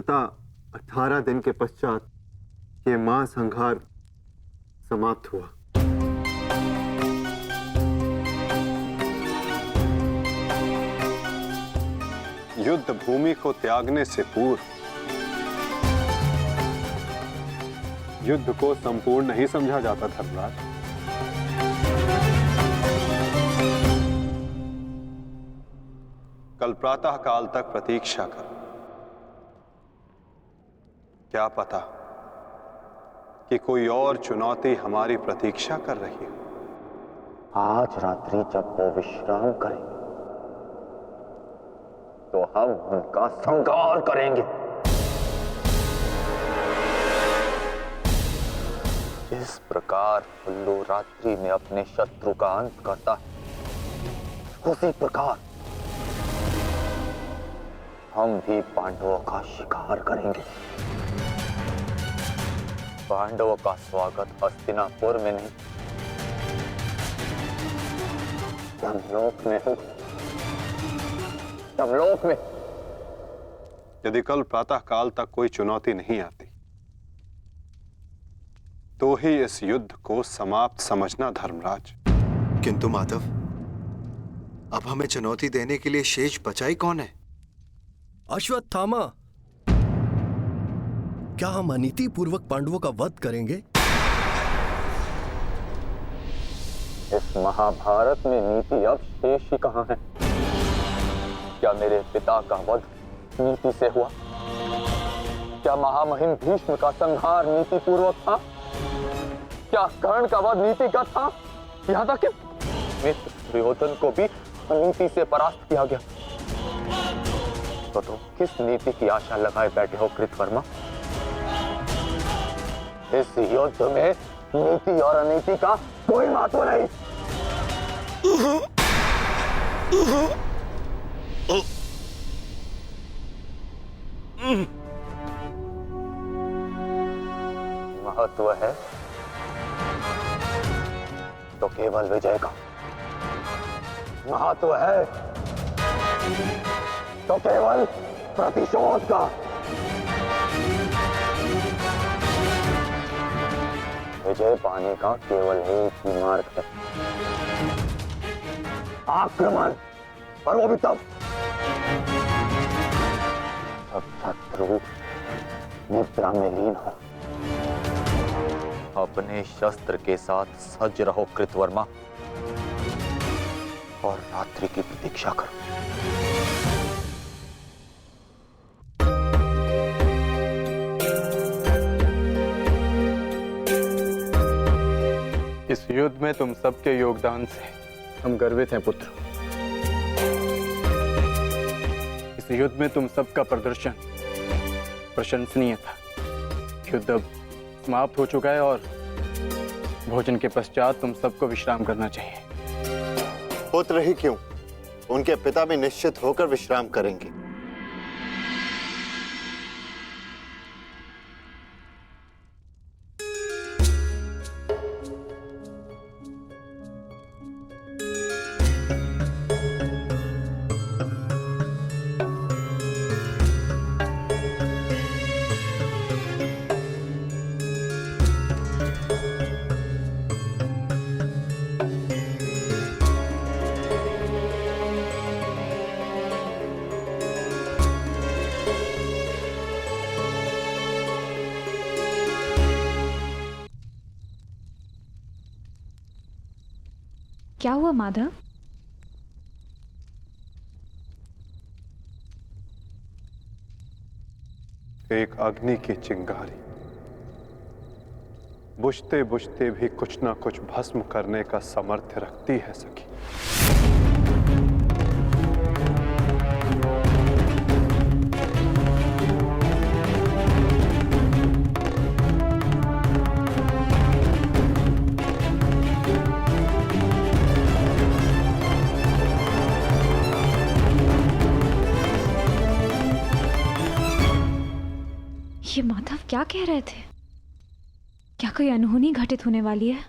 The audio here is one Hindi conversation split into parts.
अंततः 18 दिन के पश्चात ये महासंहार समाप्त हुआ। युद्ध भूमि को त्यागने से पूर्व युद्ध को संपूर्ण नहीं समझा जाता धर्मराज। कल प्रातः काल तक प्रतीक्षा कर, क्या पता कि कोई और चुनौती हमारी प्रतीक्षा कर रही हो। आज रात्रि जब वो विश्राम करें तो हम उनका संहार करेंगे। जिस प्रकार उल्लू रात्रि में अपने शत्रु का अंत करता है, उसी प्रकार हम भी पांडवों का शिकार करेंगे। पांडवों का स्वागत हस्तिनापुर में नहीं, यमलोक में हो। यमलोक में। यदि कल प्रातः काल तक कोई चुनौती नहीं आती तो ही इस युद्ध को समाप्त समझना धर्मराज। किंतु माधव, अब हमें चुनौती देने के लिए शेष बचा ही कौन है? अश्वत्थामा। क्या हम अनीति पूर्वक पांडवों का वध करेंगे? इस महाभारत में नीति अब शेष ही कहां है? क्या मेरे पिता का वध नीति से हुआ? क्या महामहिम भीष्म का संहार नीति पूर्वक था? क्या कर्ण का वध नीतिगत था? यहां तक कि मित्र दुर्योधन को भी अनीति से परास्त किया गया। तो तुम किस नीति की आशा लगाए बैठे हो कृतवर्मा? इस युद्ध में नीति और अनीति का कोई महत्व नहीं। महत्व है तो केवल विजय का। महत्व है तो केवल प्रतिशोध का। विजय पाने का केवल एक ही मार्ग है, आक्रमण। और वो भी तब जब शत्रु निद्रा में लीन हो। अपने शस्त्र के साथ सज्ज रहो कृतवर्मा, और रात्रि की प्रतीक्षा करो। इस युद्ध में तुम सबके योगदान से हम गर्वित हैं पुत्र। इस युद्ध में तुम सबका प्रदर्शन प्रशंसनीय था। युद्ध अब समाप्त हो चुका है और भोजन के पश्चात तुम सबको विश्राम करना चाहिए। पुत्र ही क्यों, उनके पिता भी निश्चित होकर विश्राम करेंगे। क्या हुआ माधव? एक अग्नि की चिंगारी बुझते बुझते भी कुछ ना कुछ भस्म करने का सामर्थ्य रखती है सखी। ये माधव क्या कह रहे थे? क्या कोई अनहोनी घटित होने वाली है?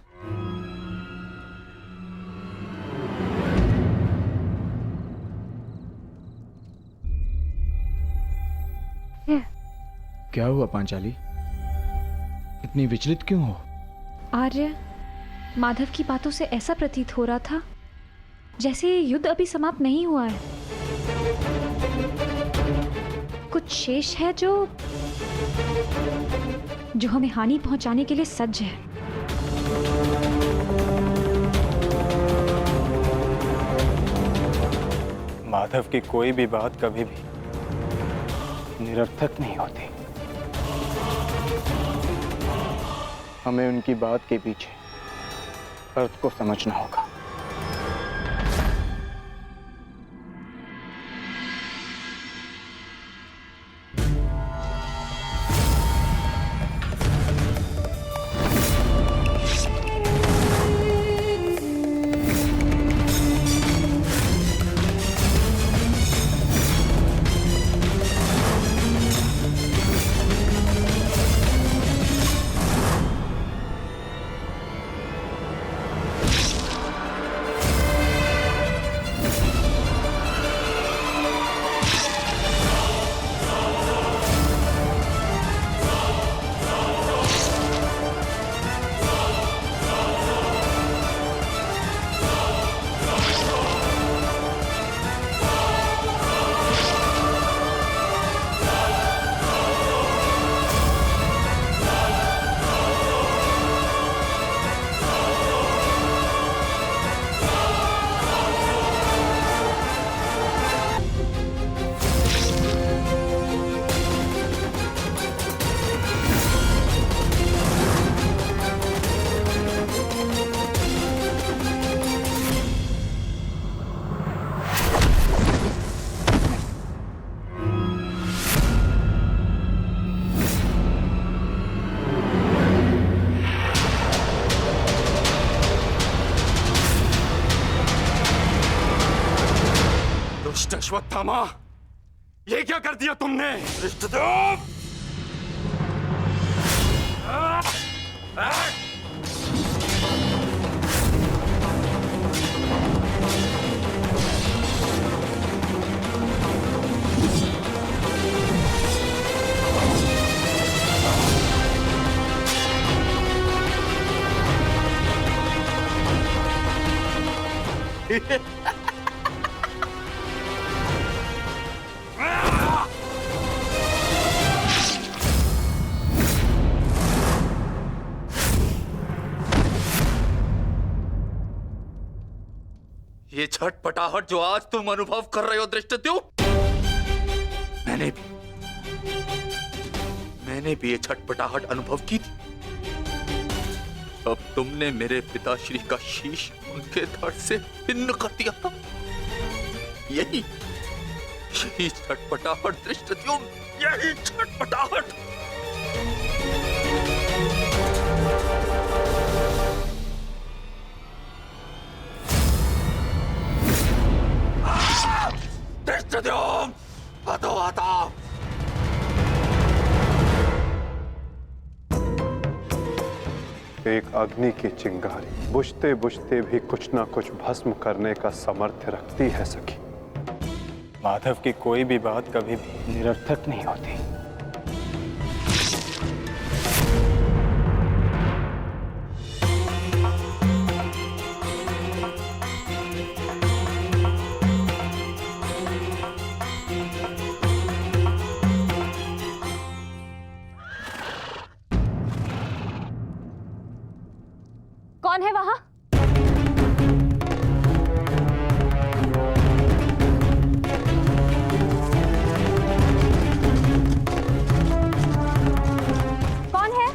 क्या हुआ पांचाली? इतनी विचलित क्यों हो? आर्य, माधव की बातों से ऐसा प्रतीत हो रहा था जैसे ये युद्ध अभी समाप्त नहीं हुआ है। कुछ शेष है जो हमें हानि पहुंचाने के लिए सज्ज है। माधव की कोई भी बात कभी भी निरर्थक नहीं होती। हमें उनकी बात के पीछे अर्थ को समझना होगा। अश्वत्थामा, ये क्या कर दिया तुमने? ये छटपटाहट जो आज तुम अनुभव कर रहे हो धृष्टद्युम्न, मैंने भी ये छटपटाहट अनुभव की थी। अब तुमने मेरे पिताश्री का शीश उनके धड़ से भिन्न कर दिया था। यही छटपटाहट धृष्टद्युम्न, यही छटपटाहट। धृष्टद्युम्न, हटो हटाओ। एक अग्नि की चिंगारी बुझते बुझते भी कुछ ना कुछ भस्म करने का सामर्थ्य रखती है सखी। माधव की कोई भी बात कभी भी निरर्थक नहीं होती। कौन है वहां? कौन है?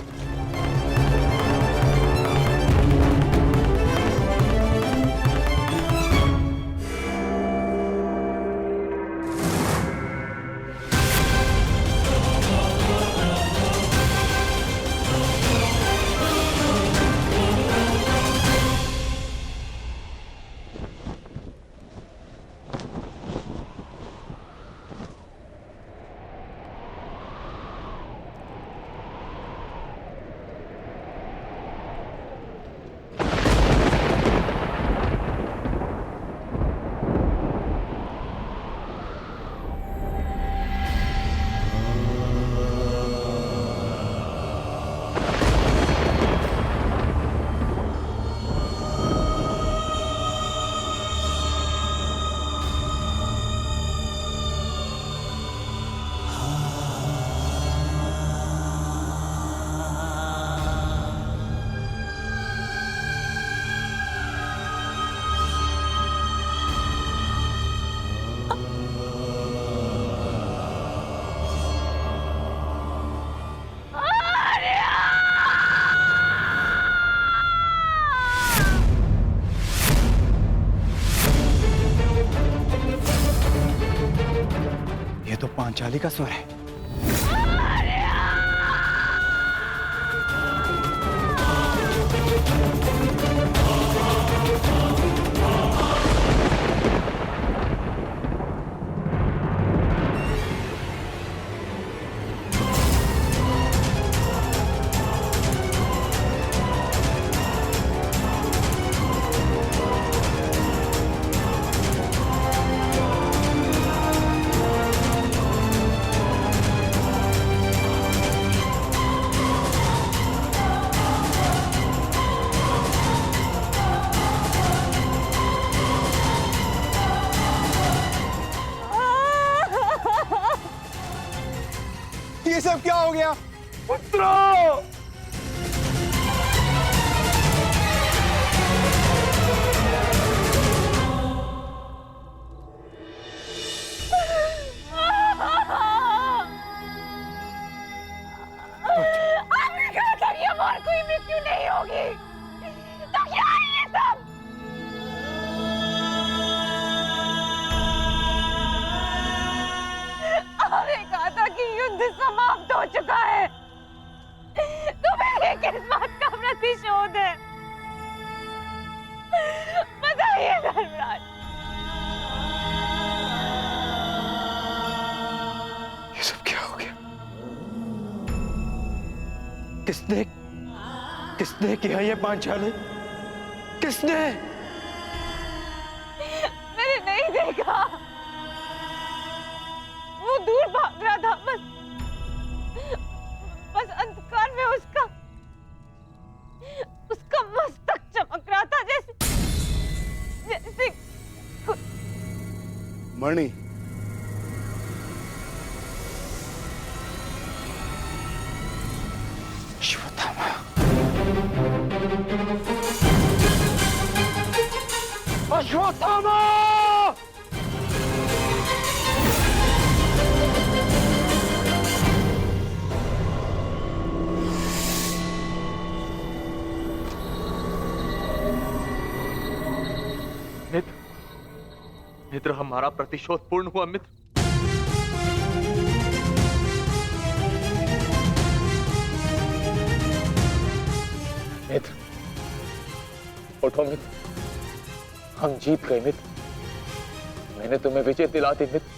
मुराली का स्वर है। ये सब क्या हो गया? आपने कहा था कि अब और कोई मृत्यु नहीं होगी, तो क्या है ये सब? आपने कहा था कि युद्ध समाप्त हो चुका है, तो मेरे किस बात का प्रतिशोध है? बताइए धर्मराज। ये सब क्या हो गया? किसने किया ये पांचाली? किसने? मैंने नहीं देखा, वो दूर भाग रहा था, बस अंधकार में उसका मस्तक चमक रहा था, जैसे मणि, अश्वत्थामा। अश्वत्थामा! मित्र, हमारा प्रतिशोध पूर्ण हुआ मित्र। मित्र, उठो मित्र, हम जीत गए मित्र। मैंने तुम्हें विजय दिला दी मित्र।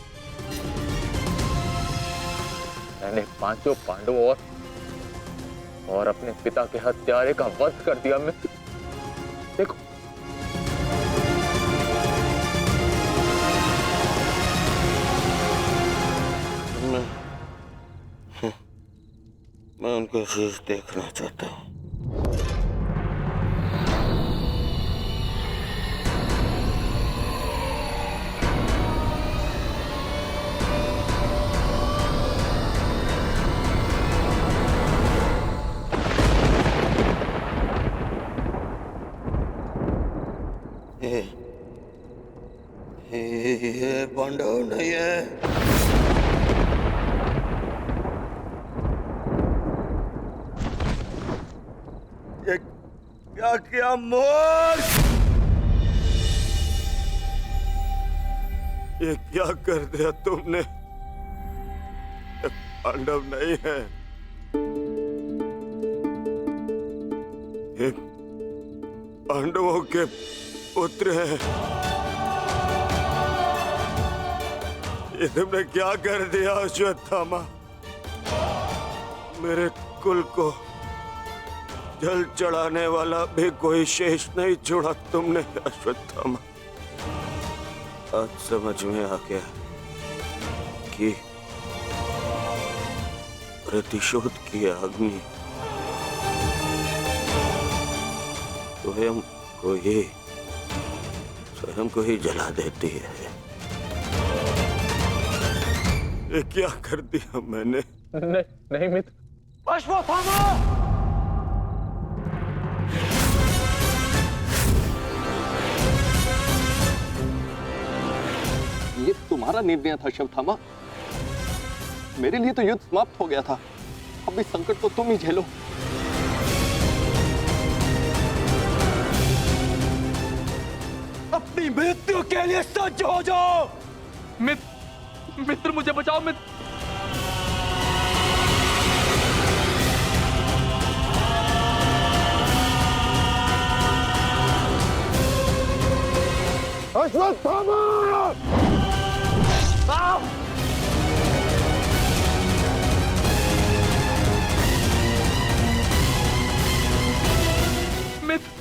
मैंने पांचों पांडवों और अपने पिता के हत्यारे का वध कर दिया मित्र। देखो, मैं उनका शीश देखना चाहता हूँ। ये पांडव नहीं है। ये क्या किया मूर्ख? ये क्या कर दिया तुमने? ये पांडव नहीं है, ये पांडवों के पुत्र हैं। ये तुमने क्या कर दिया अश्वत्थामा? मेरे कुल को जल चढ़ाने वाला भी कोई शेष नहीं छोड़ा तुमने अश्वत्थामा। आज समझ में आ गया कि प्रतिशोध की अग्नि स्वयं को ही जला देती है। ये क्या कर दिया मैंने? नहीं मित्र। अश्वत्थामा! ये तुम्हारा निर्णय था अश्वत्थामा। मेरे लिए तो युद्ध समाप्त हो गया था। अब इस संकट को तुम ही झेलो। अपनी मृत्यु के लिए सज्ज हो जाओ। मित्र, मुझे बचाओ मित्र। अश्वत्थामा! मित्र,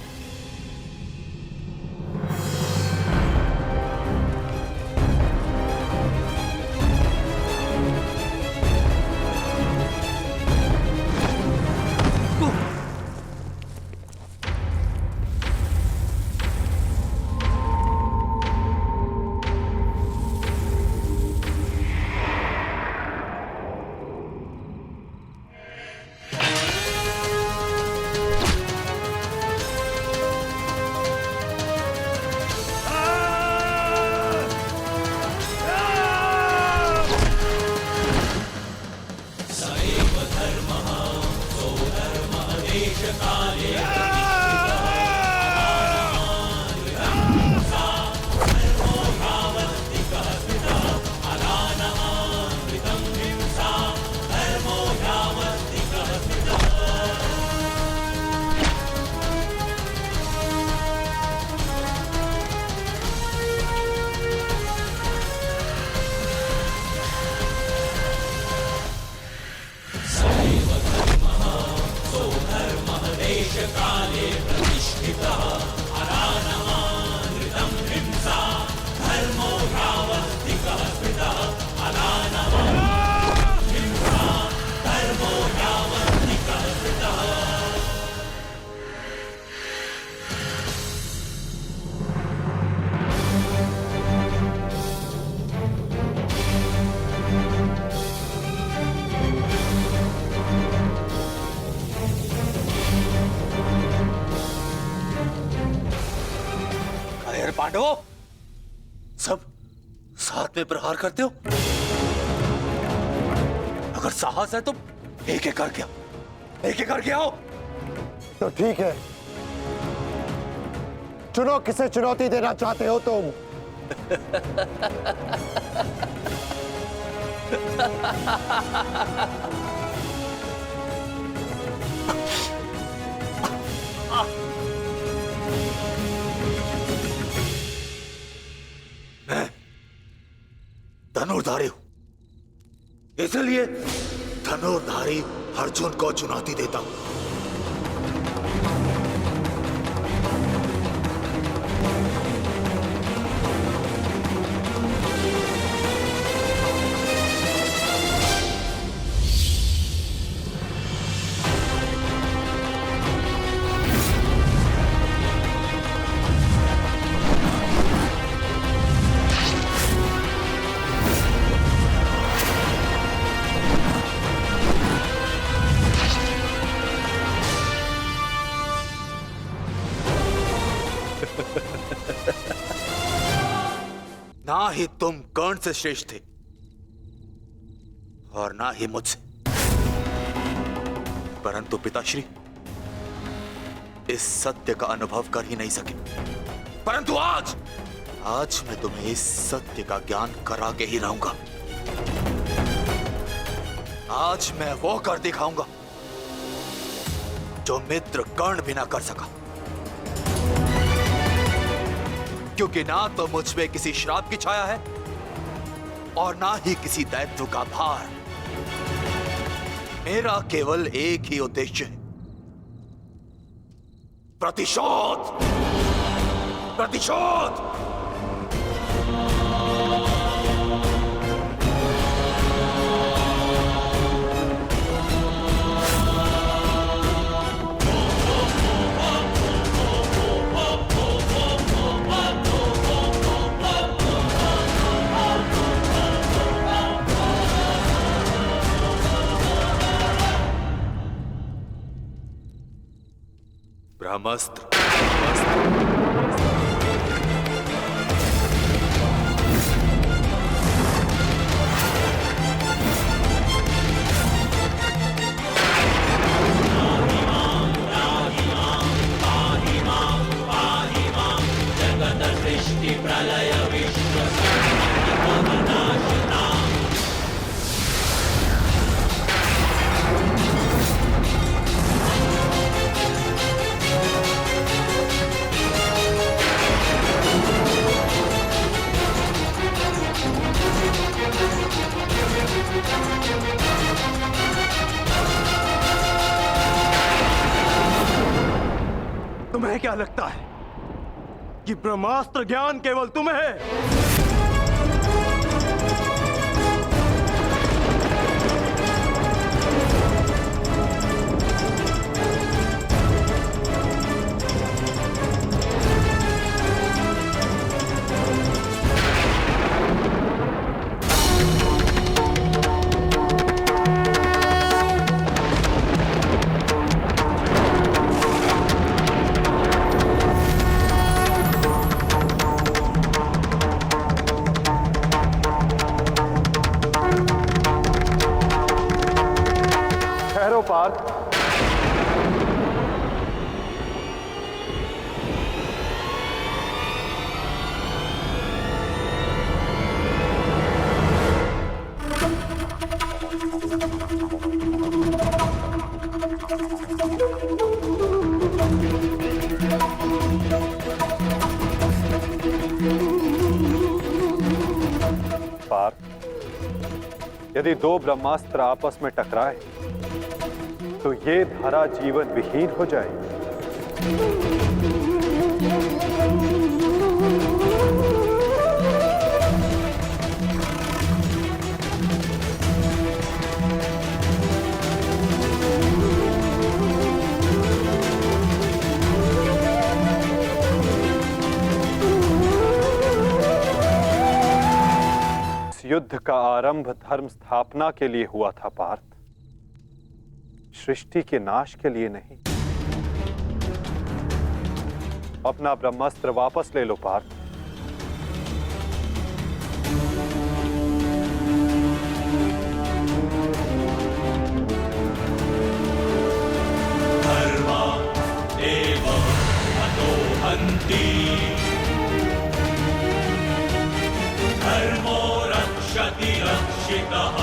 पांडवों, सब साथ में प्रहार करते हो? अगर साहस है तो एक एक करके आओ। तो ठीक है, चुनो किसे चुनौती देना चाहते हो तुम। मैं धनुर्धारी हूं, इसलिए धनुर्धारी अर्जुन को चुनौती देता हूं। ना ही तुम कर्ण से श्रेष्ठ थे और ना ही मुझसे, परंतु पिताश्री इस सत्य का अनुभव कर ही नहीं सके। परंतु आज मैं तुम्हें इस सत्य का ज्ञान करा के ही रहूंगा। आज मैं वो कर दिखाऊंगा जो मित्र कर्ण भी ना कर सका, क्योंकि ना तो मुझ पे किसी श्राप की छाया है और ना ही किसी दैत्य का भार। मेरा केवल एक ही उद्देश्य है, प्रतिशोध। प्रतिशोध। ब्रह्मास्त्र। तुम्हें क्या लगता है कि ब्रह्मास्त्र ज्ञान केवल तुम्हें है? ठहरो पार्थ। पार्थ, यदि दो ब्रह्मास्त्र आपस में टकराए तो ये धरा जीवन विहीन हो जाएगी। इस युद्ध का आरंभ धर्म स्थापना के लिए हुआ था पार्थ, सृष्टि के नाश के लिए नहीं। अपना ब्रह्मास्त्र वापस ले लो पार्थ। धर्मो रक्षति रक्षितः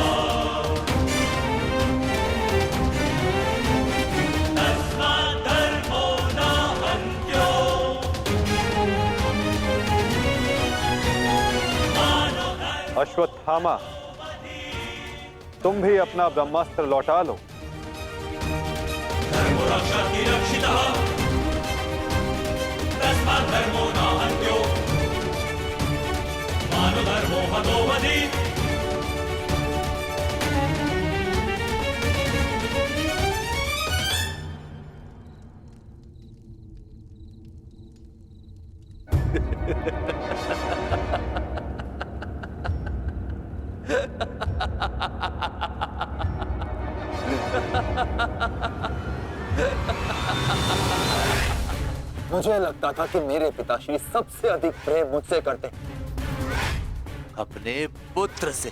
अश्वत्थामा, तुम भी अपना ब्रह्मास्त्र लौटा लो। धर्मो रक्षति रक्षितः तस्मात् धर्मो न हन्यो मानो धर्मो हतो वधि। मुझे लगता था कि मेरे पिताश्री सबसे अधिक प्रेम मुझसे करते, अपने पुत्र से,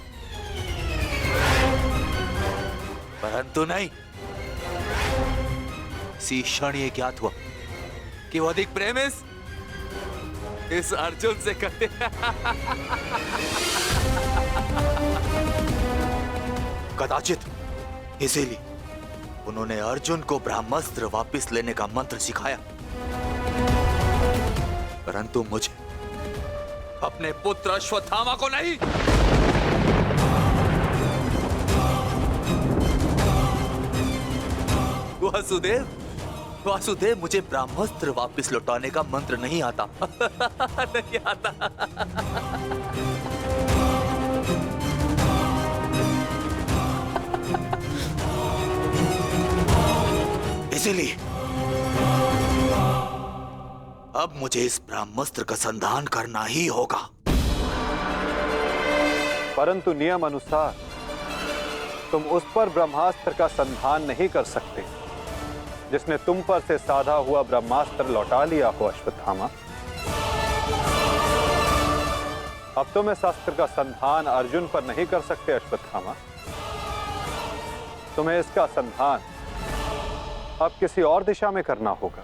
परंतु नहीं। इसी क्षण ये ज्ञात हुआ कि वो अधिक प्रेम इस अर्जुन से करते। कदाचित इसीलिए उन्होंने अर्जुन को ब्रह्मास्त्र वापस लेने का मंत्र सिखाया, परंतु मुझे, अपने पुत्र अश्वत्थामा को नहीं। वासुदेव, मुझे ब्रह्मास्त्र वापस लौटाने का मंत्र नहीं आता। नहीं आता। इसीलिए अब मुझे इस ब्रह्मास्त्र का संधान करना ही होगा। परंतु नियम अनुसार तुम उस पर ब्रह्मास्त्र का संधान नहीं कर सकते जिसने तुम पर से साधा हुआ ब्रह्मास्त्र लौटा लिया हो अश्वत्थामा। अब तुम इस अस्त्र का संधान अर्जुन पर नहीं कर सकते अश्वत्थामा। तुम्हें इसका संधान अब किसी और दिशा में करना होगा।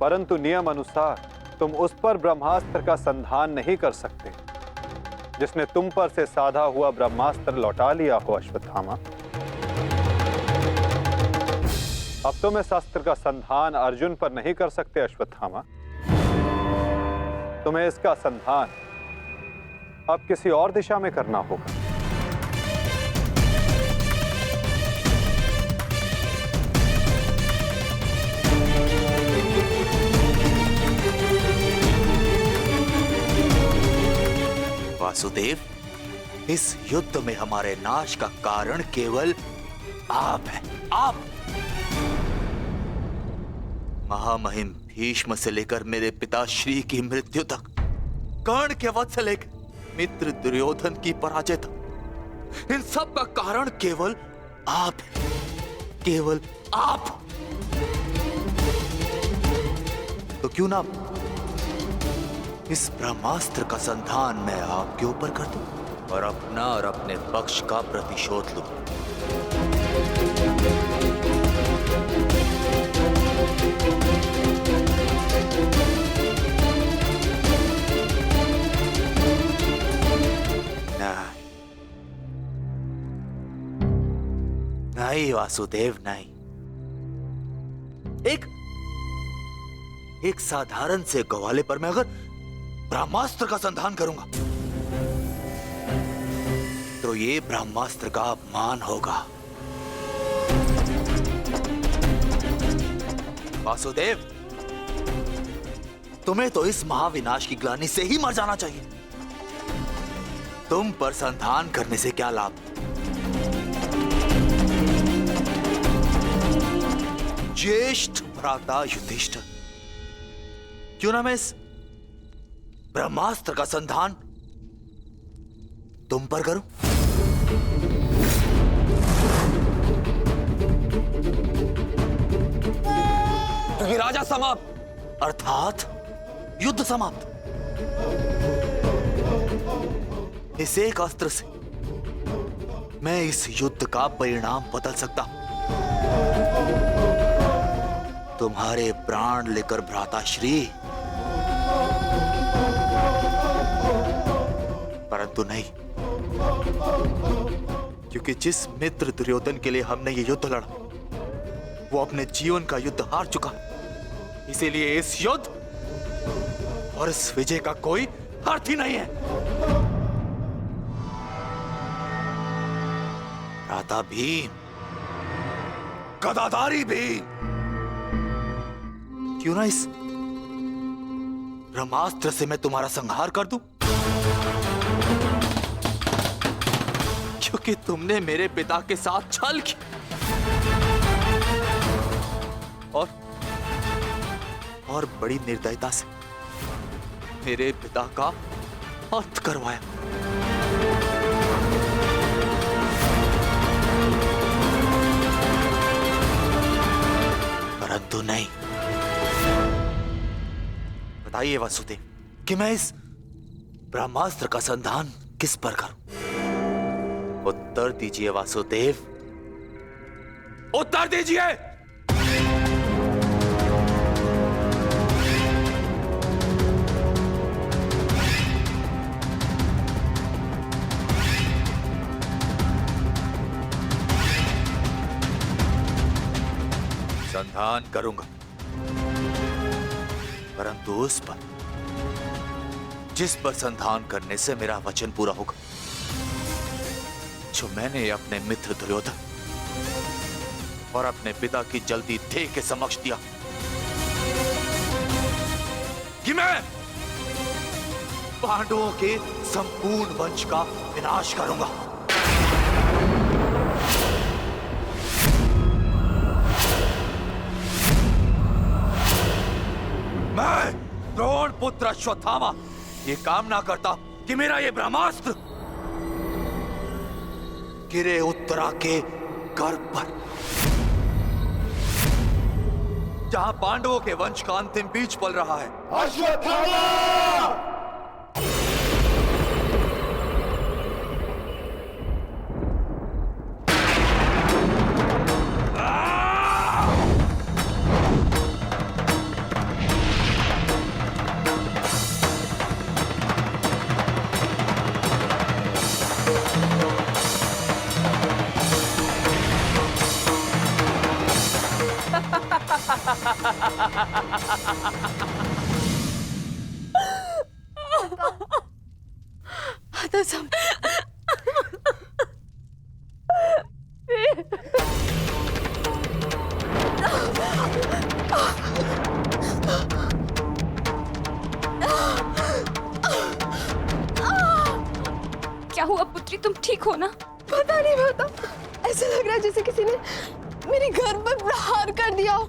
परंतु नियम अनुसार तुम उस पर ब्रह्मास्त्र का संधान नहीं कर सकते जिसने तुम पर से साधा हुआ ब्रह्मास्त्र लौटा लिया हो अश्वत्थामा। अब तुम इस अस्त्र का संधान अर्जुन पर नहीं कर सकते अश्वत्थामा। तुम्हें इसका संधान अब किसी और दिशा में करना होगा। वासुदेव, इस युद्ध में हमारे नाश का कारण केवल आप हैं, आप। महामहिम भीष्म से लेकर मेरे पिताश्री की मृत्यु तक, कर्ण के वध से लेकर मित्र दुर्योधन की पराजय तक, इन सब का कारण केवल आप हैं, केवल आप। तो क्यों ना इस ब्रह्मास्त्र का संधान मैं आपके ऊपर कर दूं और अपना और अपने पक्ष का प्रतिशोध लूं। नहीं वासुदेव, नहीं। एक साधारण से ग्वाले पर मैं अगर ब्रह्मास्त्र का संधान करूंगा तो ये ब्रह्मास्त्र का अपमान होगा। वासुदेव, तुम्हें तो इस महाविनाश की ग्लानि से ही मर जाना चाहिए। तुम पर संधान करने से क्या लाभ? ज्येष्ठ भ्राता युधिष्ठिर, क्यों ना मैं इस ब्रह्मास्त्र का संधान तुम पर करूं? राजा समाप्त, अर्थात युद्ध समाप्त। इस एक अस्त्र से मैं इस युद्ध का परिणाम बदल सकता हूं। तुम्हारे प्राण लेकर भ्राताश्री, परंतु नहीं, क्योंकि जिस मित्र दुर्योधन के लिए हमने ये युद्ध लड़ा वो अपने जीवन का युद्ध हार चुका। इसीलिए इस युद्ध और इस विजय का कोई अर्थ ही नहीं है। भ्राता भीम, गदाधारी भीम, क्यों ना इस ब्रह्मास्त्र से मैं तुम्हारा संहार कर दूं? क्योंकि तुमने मेरे पिता के साथ छल किया और बड़ी निर्दयता से मेरे पिता का अंत करवाया। परंतु नहीं। बताइए वासुदेव कि मैं इस ब्रह्मास्त्र का संधान किस पर करूं? उत्तर दीजिए वासुदेव, उत्तर दीजिए। संधान करूंगा, परंतु उस पर जिस पर संधान करने से मेरा वचन पूरा होगा, जो मैंने अपने मित्र दुर्योधन और अपने पिता की जल्दी देह के समक्ष दिया कि मैं पांडवों के संपूर्ण वंश का विनाश करूंगा। मैं द्रोण पुत्र अश्वत्थामा ये कामना करता कि मेरा ये ब्रह्मास्त्र गिरे उत्तरा के गर्भ पर, जहां पांडवों के वंश का अंतिम बीज पल रहा है। अश्वत्थामा! तुम ठीक हो ना? पता नहीं माता, ऐसा लग रहा है जैसे किसी ने मेरे घर पर प्रहार कर दिया हो।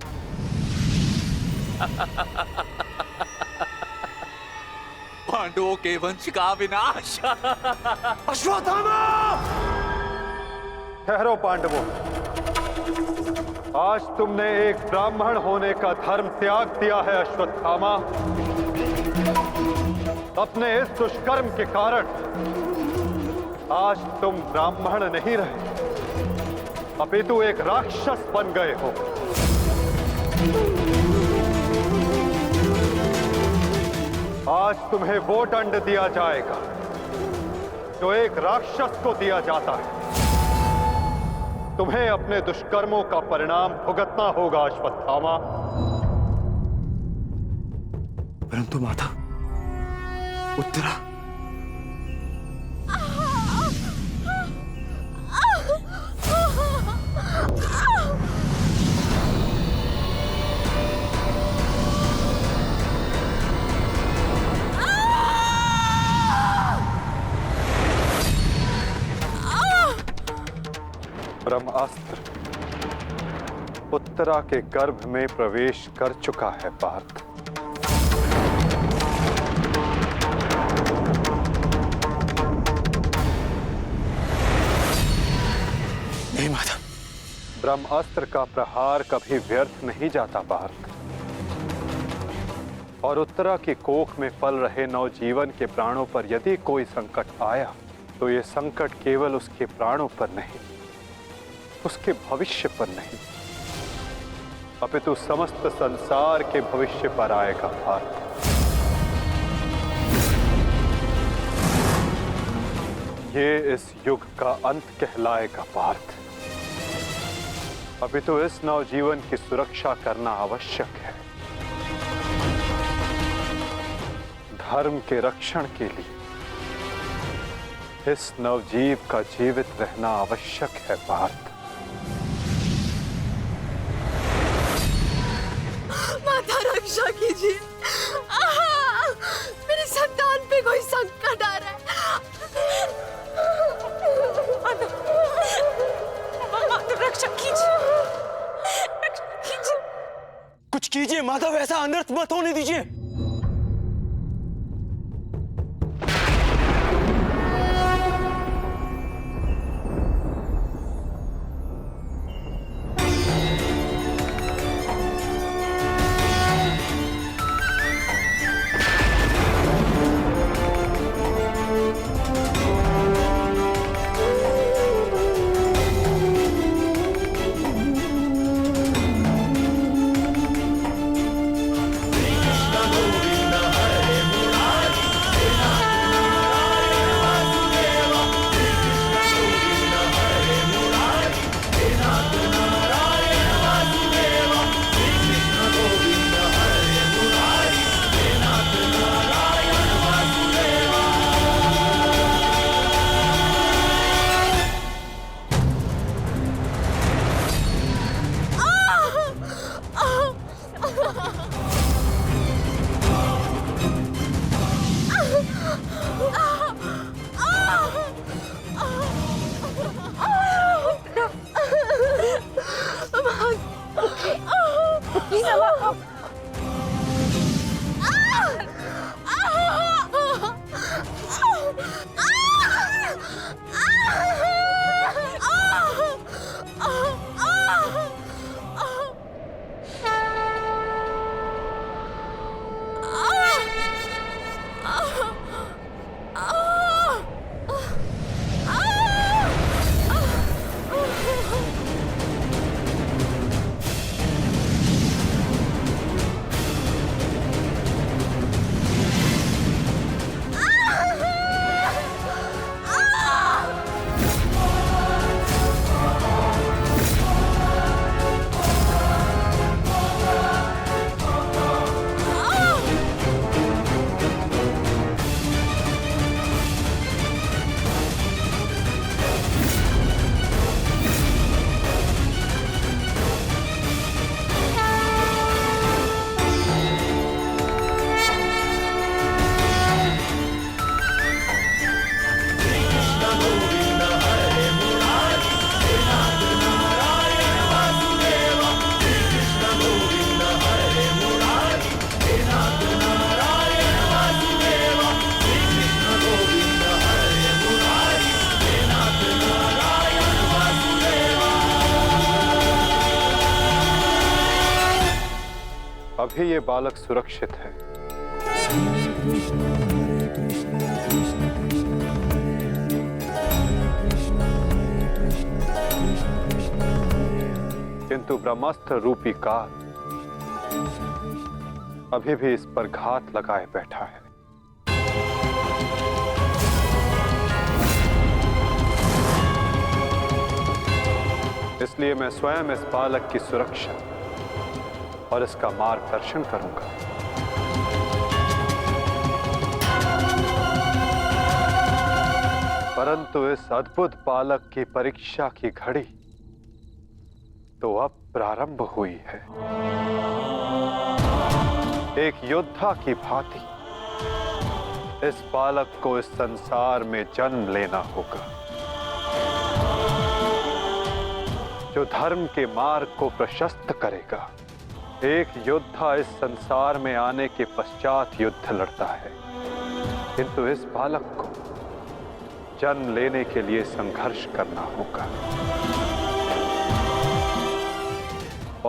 पांडवों के वंश का विनाश। अश्वत्थामा! ठहरो पांडवों, आज तुमने एक ब्राह्मण होने का धर्म त्याग दिया है अश्वत्थामा। अपने इस दुष्कर्म के कारण आज तुम ब्राह्मण नहीं रहे, अपितु एक राक्षस बन गए हो। आज तुम्हें वो दंड दिया जाएगा जो एक राक्षस को दिया जाता है। तुम्हें अपने दुष्कर्मों का परिणाम भुगतना होगा अश्वत्थामा। परंतु माता, उत्तरा ब्रह्मास्त्र उत्तरा के गर्भ में प्रवेश कर चुका है पार्थ। नहीं माता, ब्रह्मास्त्र का प्रहार कभी व्यर्थ नहीं जाता पार्थ, और उत्तरा की कोख में पल रहे नवजीवन के प्राणों पर यदि कोई संकट आया तो ये संकट केवल उसके प्राणों पर नहीं, उसके भविष्य पर नहीं, अपितु समस्त संसार के भविष्य पर आएगा पार्थ। ये इस युग का अंत कहलाएगा पार्थ, अपितु इस नवजीवन की सुरक्षा करना आवश्यक है। धर्म के रक्षण के लिए इस नवजीव का जीवित रहना आवश्यक है पार्थ। माता रक्षा कीजिए, मेरी संतान पे कोई संकट आ रहा है। माता रक्षा कीजिए, रक्षा कीजिए। कुछ कीजिए माधव, ऐसा अनर्थ मत होने दीजिए। भी ये बालक सुरक्षित है। किंतु ब्रह्मास्त्र रूपी काल अभी भी इस पर घात लगाए बैठा है। इसलिए मैं स्वयं इस बालक की सुरक्षा और इसका मार्गदर्शन करूंगा। परंतु इस अद्भुत बालक की परीक्षा की घड़ी तो अब प्रारंभ हुई है। एक योद्धा की भांति इस बालक को इस संसार में जन्म लेना होगा, जो धर्म के मार्ग को प्रशस्त करेगा। एक योद्धा इस संसार में आने के पश्चात युद्ध लड़ता है, किंतु इस बालक को जन्म लेने के लिए संघर्ष करना होगा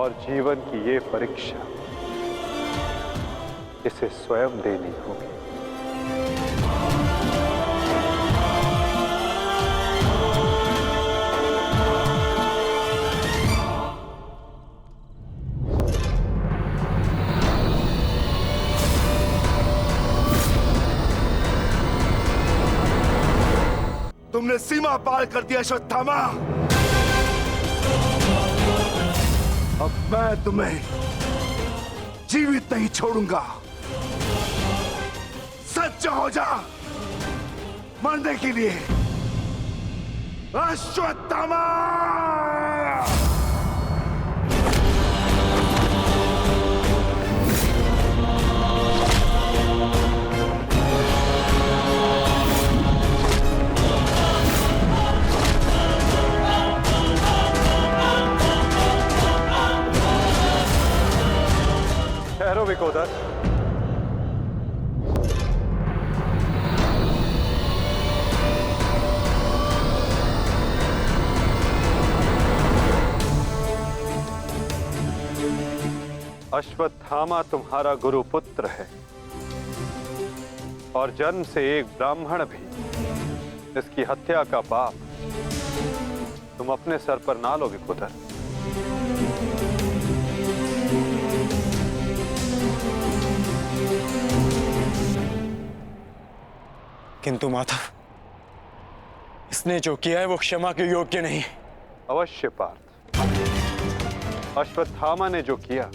और जीवन की ये परीक्षा इसे स्वयं देनी होगी। तुमने सीमा पार कर दिया अश्वत्थामा। अब मैं तुम्हें जीवित नहीं छोड़ूंगा। सच्चा हो जा मरने के लिए अश्वत्थामा। ठहरो विकोदर। अश्वत्थामा तुम्हारा गुरु पुत्र है और जन्म से एक ब्राह्मण भी। इसकी हत्या का पाप तुम अपने सर पर ना लो विकोदर। किंतु माधव, इसने जो किया है वो क्षमा के योग्य नहीं। अवश्य पार्थ, अश्वत्थामा ने जो किया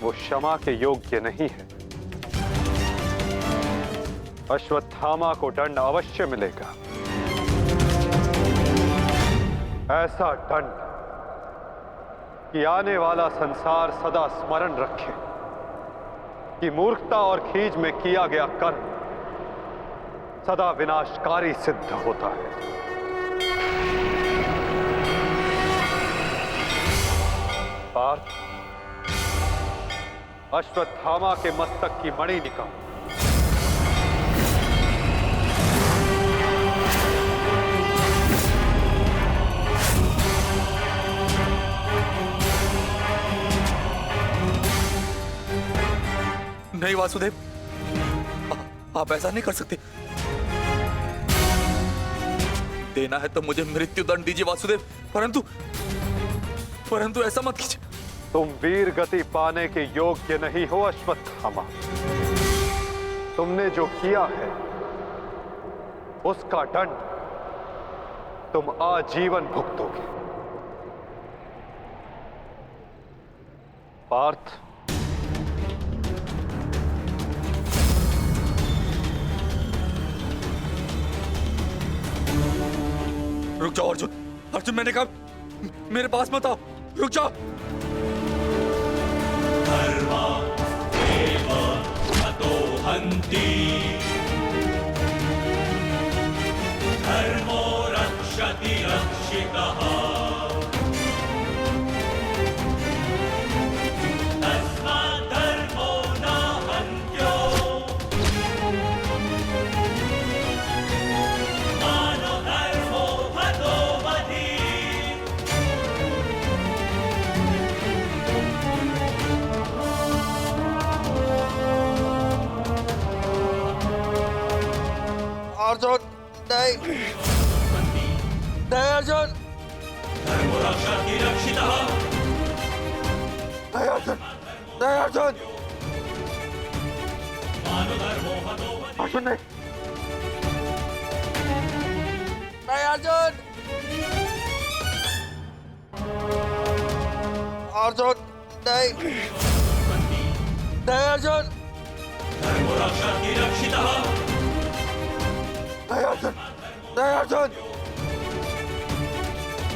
वो क्षमा के योग्य नहीं है। अश्वत्थामा को दंड अवश्य मिलेगा, ऐसा दंड कि आने वाला संसार सदा स्मरण रखे कि मूर्खता और खीज में किया गया कर्म सदा विनाशकारी सिद्ध होता है। पार्थ, अश्वत्थामा के मस्तक की मणि निकाल। नहीं वासुदेव, आप ऐसा नहीं कर सकते। देना है तो मुझे मृत्यु दंड दीजिए वासुदेव, परंतु ऐसा मत कीजिए। तुम वीर गति पाने के योग्य नहीं हो अश्वत्थामा। तुमने जो किया है उसका दंड तुम आजीवन भुगतोगे। पार्थ, रुक जाओ अर्जुन। अर्जुन, मैंने कहा मेरे पास मत आओ, रुक जाओ। धर्मा एव हतो हन्ति, धर्मो रक्षति रक्षितः। तस्मात् धर्मो न हन्त्यो, मानो धर्मो हतो वधि। अर्जुन नहीं, नहीं अर्जुन, धर्मरक्षति रक्षितः। नहीं अर्जुन, नहीं अर्जुन, मानधर्मो हतो वने। अर्जुन नहीं, नहीं अर्जुन, अर्जुन नहीं, नहीं अर्जुन, धर्मरक्षति रक्षितः। नहीं अर्जुन, नहीं अर्जुन,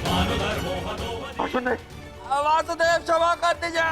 मानधर्मो हतो वने। अर्जुन नहीं, वासुदेव क्षमा कर दीजिए।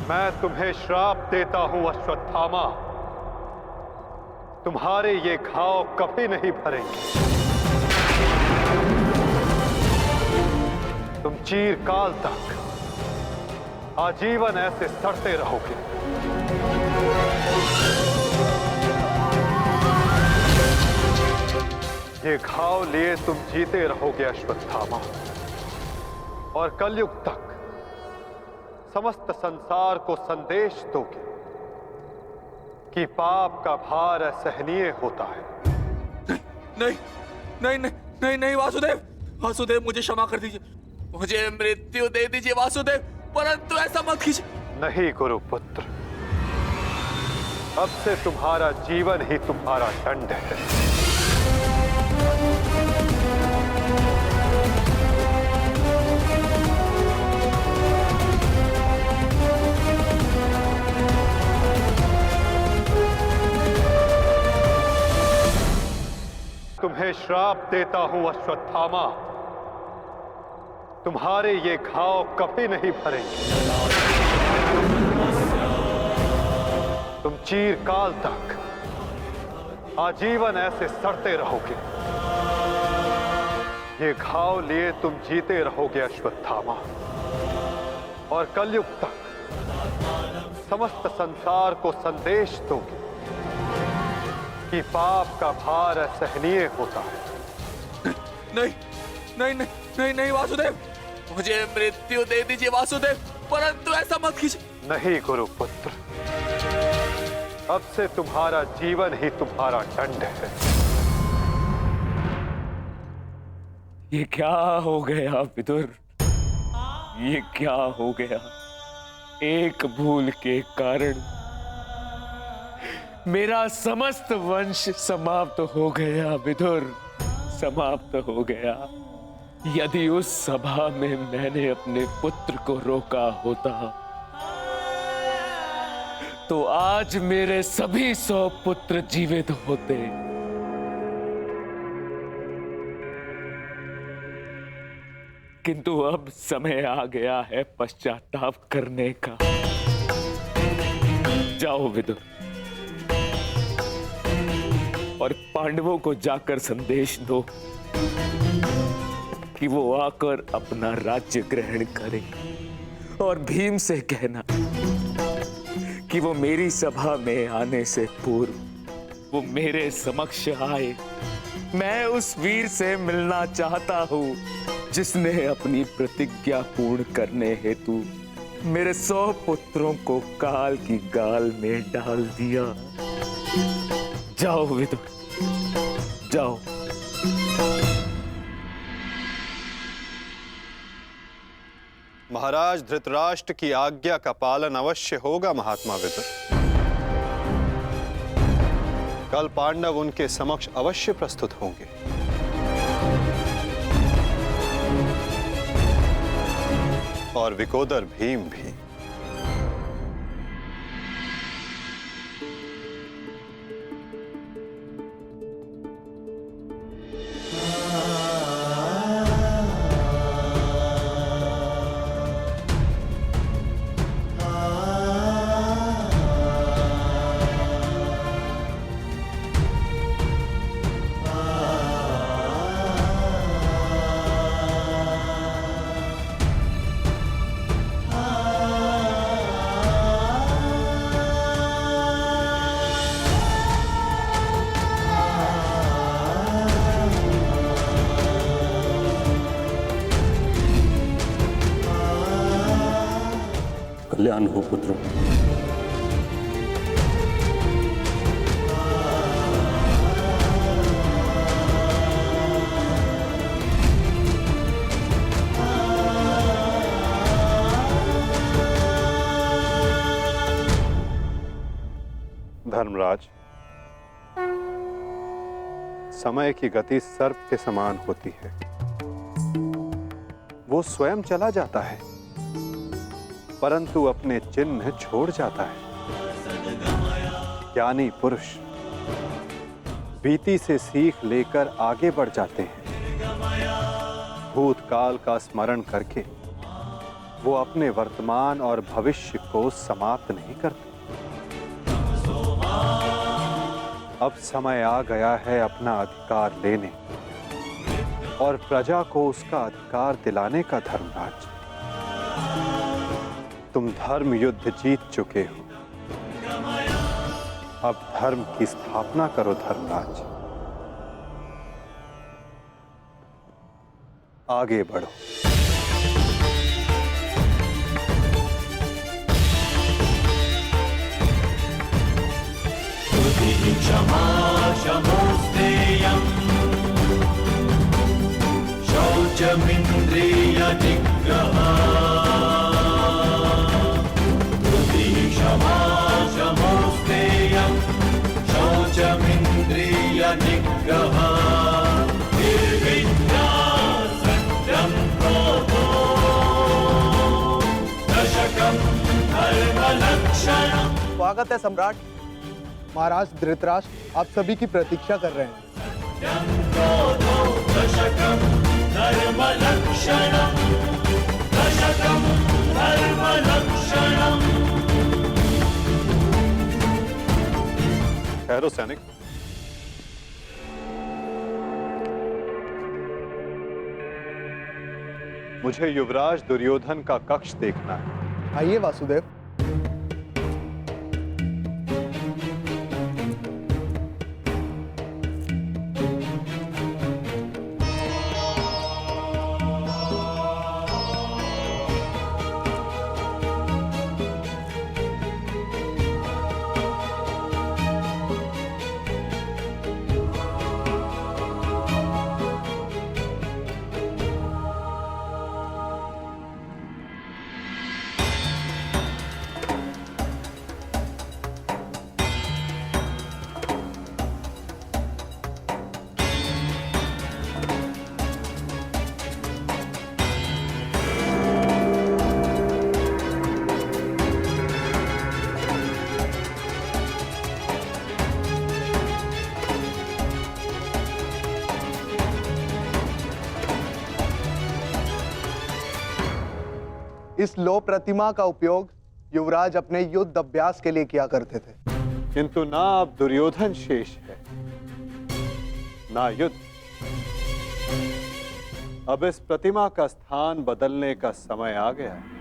मैं तुम्हें श्राप देता हूं अश्वत्थामा, तुम्हारे ये घाव कभी नहीं भरेंगे। तुम चिरकाल तक आजीवन ऐसे सड़ते रहोगे। ये घाव लिए तुम जीते रहोगे अश्वत्थामा, और कलयुग तक समस्त संसार को संदेश दोगे कि पाप का भार असहनीय होता है। नहीं नहीं नहीं नहीं नहीं वासुदेव, वासुदेव मुझे क्षमा कर दीजिए, मुझे मृत्यु दे दीजिए वासुदेव, परंतु ऐसा मत कीजिए। नहीं गुरुपुत्र, अब से तुम्हारा जीवन ही तुम्हारा दंड है। तुम्हें श्राप देता हूं अश्वत्थामा, तुम्हारे ये घाव कभी नहीं भरेंगे। तुम चिरकाल तक आजीवन ऐसे सड़ते रहोगे। ये घाव लिए तुम जीते रहोगे अश्वत्थामा, और कलयुग तक समस्त संसार को संदेश दोगे कि पाप का भार असहनीय होता है। नहीं नहीं नहीं नहीं नहीं वासुदेव, मुझे मृत्यु दे दीजिए वासुदेव, परंतु ऐसा मत कीजिए। नहीं गुरुपुत्र, अब से तुम्हारा जीवन ही तुम्हारा दंड है। ये क्या हो गया विदुर, ये क्या हो गया? एक भूल के कारण मेरा समस्त वंश समाप्त हो गया विदुर, समाप्त हो गया। यदि उस सभा में मैंने अपने पुत्र को रोका होता तो आज मेरे सभी 100 पुत्र जीवित होते। किंतु अब समय आ गया है पश्चाताप करने का। जाओ विदुर, और पांडवों को जाकर संदेश दो कि वो आकर अपना राज्य ग्रहण करें, और भीम से कहना कि वो मेरी सभा में आने से पूर्व वो मेरे समक्ष आए। मैं उस वीर से मिलना चाहता हूं जिसने अपनी प्रतिज्ञा पूर्ण करने हेतु मेरे 100 पुत्रों को काल की गाल में डाल दिया। जाओ विदुर, जाओ। महाराज धृतराष्ट्र की आज्ञा का पालन अवश्य होगा महात्मा विदुर। कल पांडव उनके समक्ष अवश्य प्रस्तुत होंगे। और विकोदर भीम भी। कल्याण हो पुत्रों। धर्मराज, समय की गति सर्प के समान होती है। वो स्वयं चला जाता है परंतु अपने चिन्ह छोड़ जाता है। ज्ञानी पुरुष बीती से सीख लेकर आगे बढ़ जाते हैं। भूतकाल का स्मरण करके वो अपने वर्तमान और भविष्य को समाप्त नहीं करते। अब समय आ गया है अपना अधिकार लेने और प्रजा को उसका अधिकार दिलाने का। धर्मराज, तुम धर्म युद्ध जीत चुके हो, अब धर्म की स्थापना करो। धर्मराज, आगे बढ़ो। क्षमा क्षमोस्तेयम् शौचमिन्द्रिय निग्रहा। क्षमा क्षमोस्तेयम् शौचमिन्द्रिय निग्रहा। निर्विद्या सत्यं क्रोधो दशकं धर्मलक्षणम्। स्वागत है सम्राट। महाराज धृतराष्ट्र आप सभी की प्रतीक्षा कर रहे हैं। दशकं धर्मलक्षणम् दशकं धर्मलक्षणम्। ठहरो सैनिक। मुझे युवराज दुर्योधन का कक्ष देखना है। आइए वासुदेव। इस लो प्रतिमा का उपयोग युवराज अपने युद्ध अभ्यास के लिए किया करते थे। किंतु ना अब दुर्योधन शेष है, ना युद्ध। अब इस प्रतिमा का स्थान बदलने का समय आ गया है।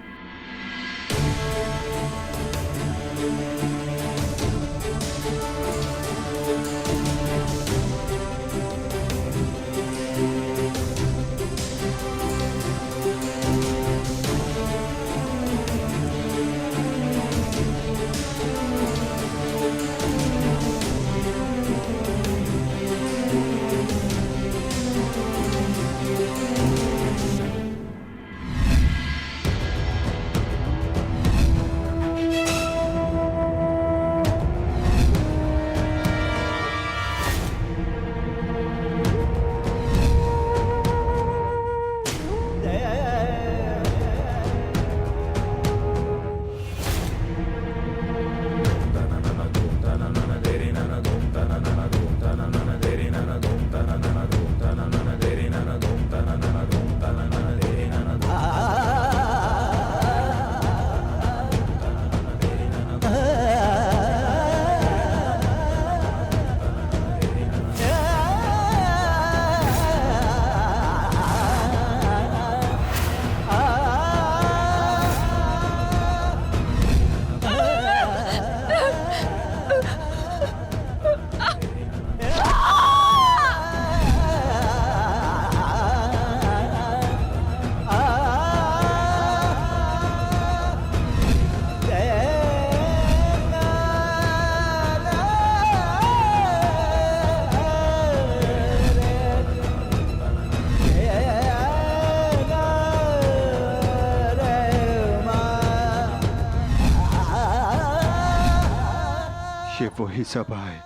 ही सभा है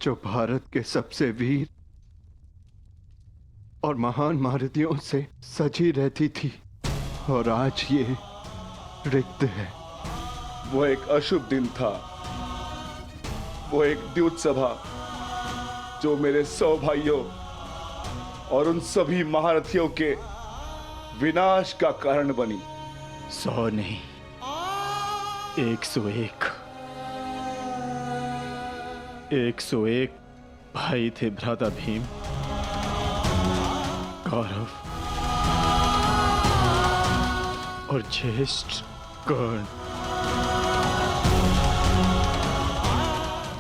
जो भारत के सबसे वीर और महान महारथियों से सजी रहती थी, और आज ये रिक्त है। वो एक अशुभ दिन था, वो एक द्यूत सभा जो मेरे 100 भाइयों और उन सभी महारथियों के विनाश का कारण बनी। 100 नहीं, 101 101 भाई थे भ्राता भीम, कौरव और ज्येष्ठ कर्ण।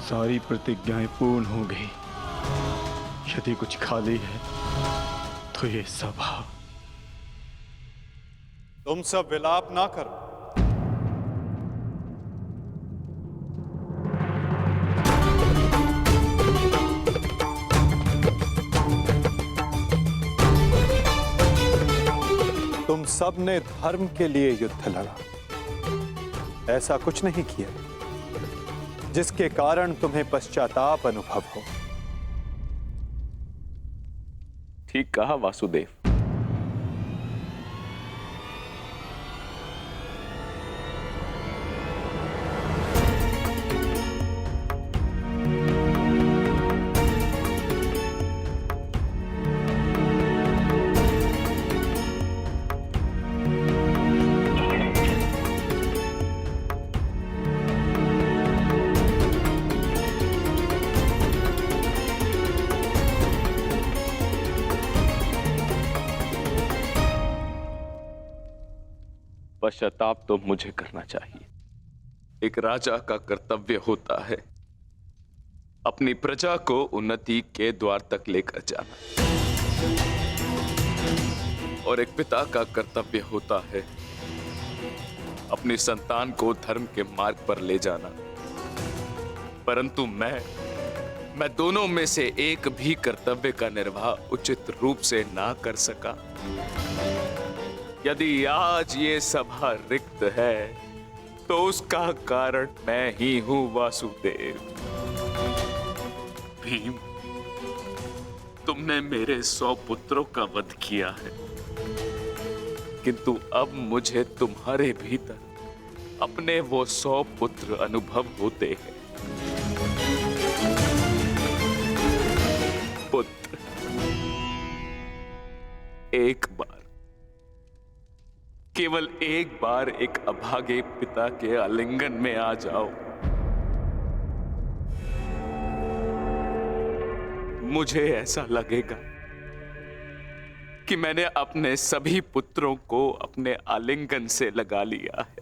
सारी प्रतिज्ञाएं पूर्ण हो गई। यदि कुछ खाली है तो ये सभा। तुम सब विलाप ना करो। तुम सब ने धर्म के लिए युद्ध लड़ा, ऐसा कुछ नहीं किया जिसके कारण तुम्हें पश्चाताप अनुभव हो। ठीक कहा वासुदेव। पश्चाताप तो मुझे करना चाहिए। एक राजा का कर्तव्य होता है अपनी प्रजा को उन्नति के द्वार तक लेकर जाना, और एक पिता का कर्तव्य होता है अपनी संतान को धर्म के मार्ग पर ले जाना। परंतु मैं दोनों में से एक भी कर्तव्य का निर्वाह उचित रूप से ना कर सका। यदि आज ये सभा रिक्त है तो उसका कारण मैं ही हूं वासुदेव। भीम, तुमने मेरे 100 पुत्रों का वध किया है, किंतु अब मुझे तुम्हारे भीतर अपने वो 100 पुत्र अनुभव होते हैं। पुत्र, एक बार, केवल एक बार एक अभागे पिता के आलिंगन में आ जाओ। मुझे ऐसा लगेगा कि मैंने अपने सभी पुत्रों को अपने आलिंगन से लगा लिया है।